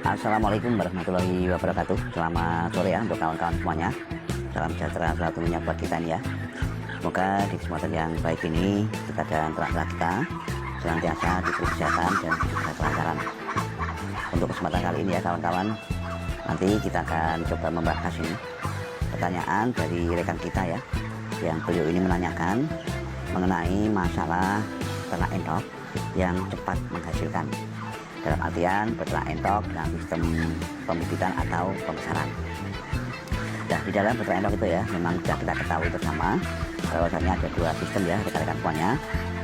Assalamualaikum warahmatullahi wabarakatuh. Selamat sore ya untuk kawan-kawan semuanya. Salam sejahtera selalu tentunya buat kita nih ya. Semoga di kesempatan yang baik ini kita dan ternak kita senantiasa diberi kesehatan dan juga kelancaran. Untuk kesempatan kali ini ya kawan-kawan, nanti kita akan coba membahas ini pertanyaan dari rekan kita ya, yang beliau ini menanyakan mengenai masalah ternak entok yang cepat menghasilkan, dalam artian beternak entok dengan sistem pembibitan atau pembesaran. Nah, di dalam beternak entok itu ya memang sudah kita ketahui bersama bahwasanya ada dua sistem ya rekan-rekan semuanya.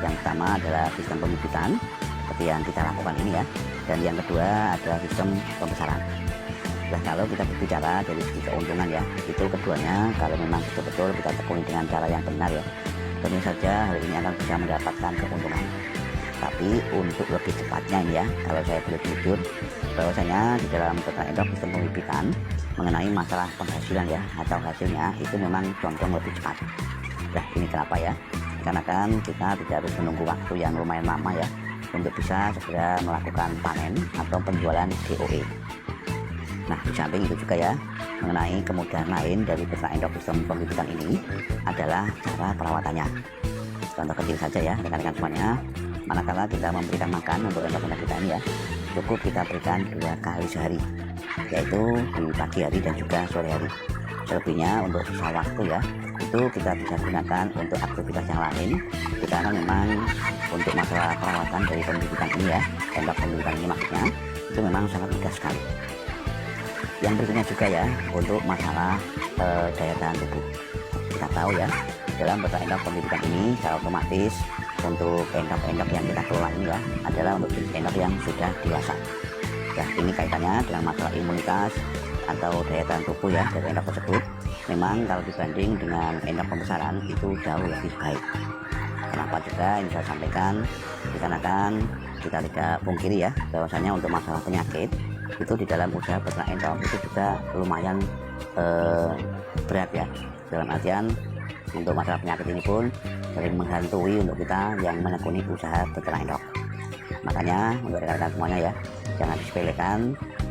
Yang pertama adalah sistem pembibitan seperti yang kita lakukan ini ya, dan yang kedua adalah sistem pembesaran. Nah, kalau kita berbicara dari segi keuntungan ya, itu keduanya kalau memang betul-betul kita tekuni dengan cara yang benar ya, tentu saja hal ini akan bisa mendapatkan keuntungan. Tapi untuk lebih cepatnya ini ya, kalau saya boleh jujur bahwasanya di dalam beternak entok sistem pembibitan mengenai masalah penghasilan ya atau hasilnya itu memang condong lebih cepat. Nah, ini kenapa ya? Karena kan kita tidak harus menunggu waktu yang lumayan lama ya untuk bisa segera melakukan panen atau penjualan DOE. Nah, di samping itu juga ya, mengenai kemudahan lain dari beternak entok sistem pembibitan ini adalah cara perawatannya. Contoh kecil saja ya rekan-rekan semuanya, manakala kita memberikan makan untuk entok-entok kita ini ya, cukup kita berikan 2 kali sehari, yaitu di pagi hari dan juga sore hari. Selebihnya untuk sisa waktu ya, itu kita bisa gunakan untuk aktivitas yang lain, karena memang untuk masalah perawatan dari pembibitan ini ya, entok pembibitan ini maksudnya, itu memang sangat mudah sekali. Yang berikutnya juga ya, untuk masalah daya tahan tubuh. Kita tahu ya, dalam beternak entok pembibitan ini secara otomatis untuk entok-entok yang kita kelola ini ya adalah untuk entok yang sudah dewasa. Nah, ini kaitannya dengan masalah imunitas atau daya tahan tubuh ya dari entok tersebut. Memang kalau dibanding dengan entok pembesaran itu jauh lebih baik. Kenapa juga ini saya sampaikan? Dikarenakan kita tidak pungkiri ya bahwasanya untuk masalah penyakit itu di dalam usaha beternak entok itu juga lumayan berat ya, dalam artian untuk masalah penyakit ini pun sering menghantui untuk kita yang menekuni usaha beternak entok. Makanya untuk rekan-rekan semuanya ya, jangan disepelekan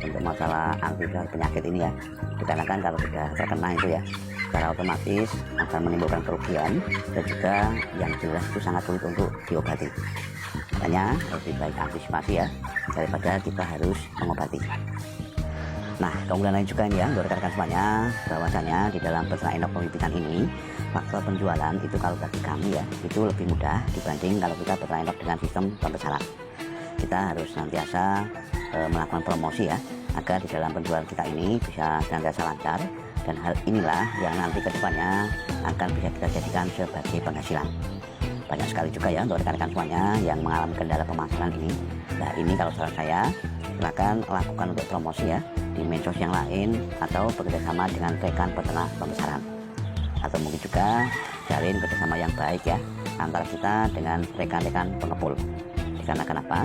untuk masalah aktivitas penyakit ini ya, dikarenakan kalau sudah terkena itu ya secara otomatis akan menimbulkan kerugian dan juga yang jelas itu sangat sulit untuk diobati. Makanya lebih baik antisipasi ya daripada kita harus mengobati. Nah, kemudian lain juga ini ya untuk rekan-rekan semuanya, bahwasanya di dalam beternak entok pembibitan ini faktor penjualan itu kalau bagi kami ya itu lebih mudah dibanding kalau kita beternak entok dengan sistem pembesaran. Kita harus senantiasa melakukan promosi ya agar di dalam penjualan kita ini bisa senantiasa lancar, dan hal inilah yang nanti kedepannya akan bisa kita jadikan sebagai penghasilan. Banyak sekali juga ya untuk rekan-rekan semuanya yang mengalami kendala pemasaran ini. Nah, ini kalau saran saya silakan lakukan untuk promosi ya di medsos yang lain atau bekerjasama dengan rekan peternak pembesaran, atau mungkin juga jalin kerjasama yang baik ya antara kita dengan rekan-rekan pengepul. Dikarenakan apa?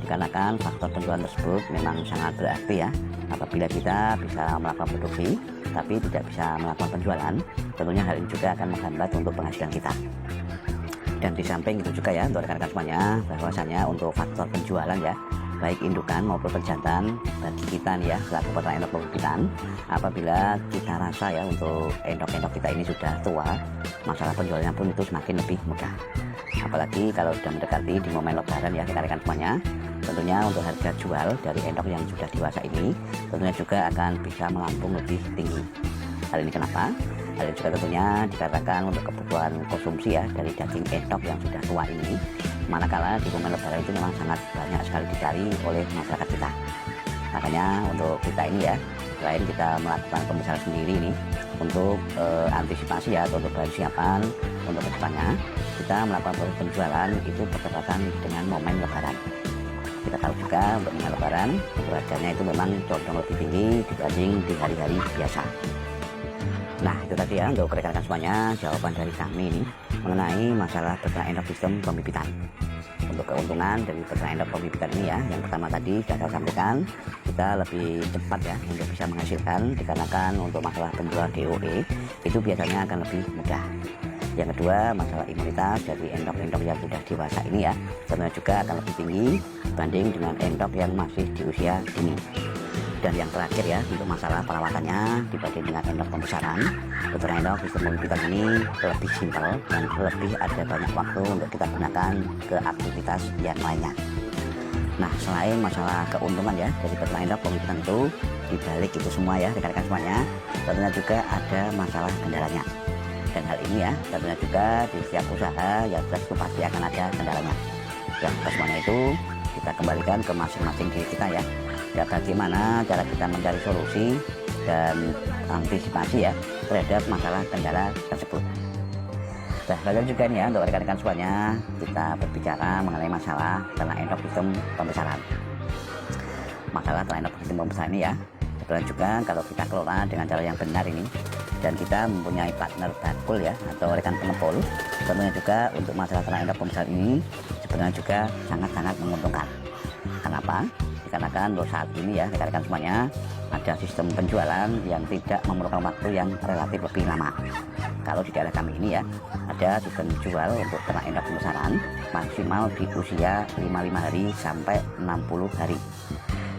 Dikarenakan faktor penjualan tersebut memang sangat berarti ya. Apabila kita bisa melakukan produksi tapi tidak bisa melakukan penjualan, tentunya hal ini juga akan menghambat untuk penghasilan kita. Dan di samping itu juga ya untuk rekan-rekan semuanya, bahwasanya untuk faktor penjualan ya baik indukan maupun pejantan bagi kita nih ya selaku peternak entok pembibitan, apabila kita rasa ya untuk entok-entok kita ini sudah tua, masalah penjualannya pun itu semakin lebih mudah. Apalagi kalau sudah mendekati di momen lebaran ya rekan-rekan semuanya, tentunya untuk harga jual dari entok yang sudah dewasa ini tentunya juga akan bisa melambung lebih tinggi. Hal ini kenapa? Hal ini juga tentunya dikatakan untuk kebutuhan konsumsi ya dari daging entok yang sudah tua ini, manakala di momen lebaran itu memang sangat banyak sekali dicari oleh masyarakat kita. Makanya untuk kita ini ya, selain kita melakukan pembesaran sendiri ini untuk antisipasi ya atau untuk persiapan untuk kedepannya, kita melakukan proses penjualan itu bertepatan dengan momen lebaran. Kita tahu juga untuk momen lebaran harganya itu memang condong lebih tinggi dibanding di hari-hari biasa. Nah, itu tadi ya untuk rekan-rekan semuanya jawaban dari kami ini mengenai masalah beternak entok sistem pembibitan. Untuk keuntungan dari beternak entok pembibitan ini ya, yang pertama tadi sudah saya sampaikan, kita lebih cepat ya untuk bisa menghasilkan, dikarenakan untuk masalah penjualan DOE itu biasanya akan lebih mudah. Yang kedua, masalah imunitas dari entok-entok yang sudah dewasa ini ya, tentunya juga akan lebih tinggi dibanding dengan entok yang masih di usia dini. Dan yang terakhir ya, untuk masalah perawatannya dibanding dengan endok pembesaran, beternak endok sistem pembibitan ini lebih simpel dan lebih ada banyak waktu untuk kita gunakan ke aktivitas yang lainnya. Nah, selain masalah keuntungan ya dari beternak endok pembibitan itu, dibalik itu semua ya rekan-rekan semuanya, tentunya juga ada masalah kendalanya. Dan hal ini ya tentunya juga di setiap usaha ya jelas itu pasti akan ada kendalanya. Dan semuanya itu kita kembalikan ke masing-masing diri kita ya. Ya bagaimana cara kita mencari solusi dan antisipasi ya terhadap masalah kendala tersebut. Nah, lalu juga nih ya untuk rekan-rekan semuanya, kita berbicara mengenai masalah ternak endok sistem pembesaran. Masalah ternak endok sistem pembesaran ini ya, sebenarnya juga kalau kita kelola dengan cara yang benar ini, dan kita mempunyai partner bakul ya atau rekan pengepul, tentunya juga untuk masalah ternak endok pembesaran ini sebenarnya juga sangat-sangat menguntungkan. Kenapa? Dikarenakan untuk saat ini ya rekan-rekan semuanya ada sistem penjualan yang tidak memerlukan waktu yang relatif lebih lama. Kalau di daerah kami ini ya ada sistem jual untuk ternak endok pembesaran maksimal di usia 55 hari sampai 60 hari,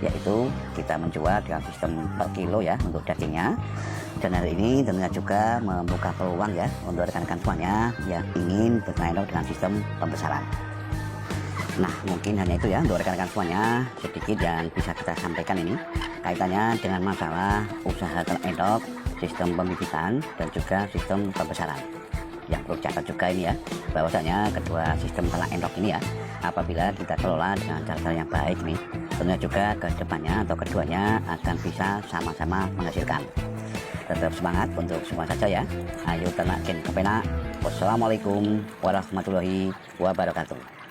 yaitu kita menjual dengan sistem per kilo ya untuk dagingnya. Dan hal ini tentunya juga membuka peluang ya untuk rekan-rekan semuanya yang ingin berternak endok dengan sistem pembesaran. Nah, mungkin hanya itu ya untuk rekan-rekan semuanya sedikit yang bisa kita sampaikan ini kaitannya dengan masalah usaha ternak endok, sistem pembibitan dan juga sistem pembesaran. Yang perlu catat juga ini ya, bahwasanya kedua sistem ternak endok ini ya, apabila kita kelola dengan cara yang baik nih, tentunya juga ke depannya atau keduanya akan bisa sama-sama menghasilkan. Tetap semangat untuk semua saja ya. Ayo ternak kepenak. Wassalamualaikum warahmatullahi wabarakatuh.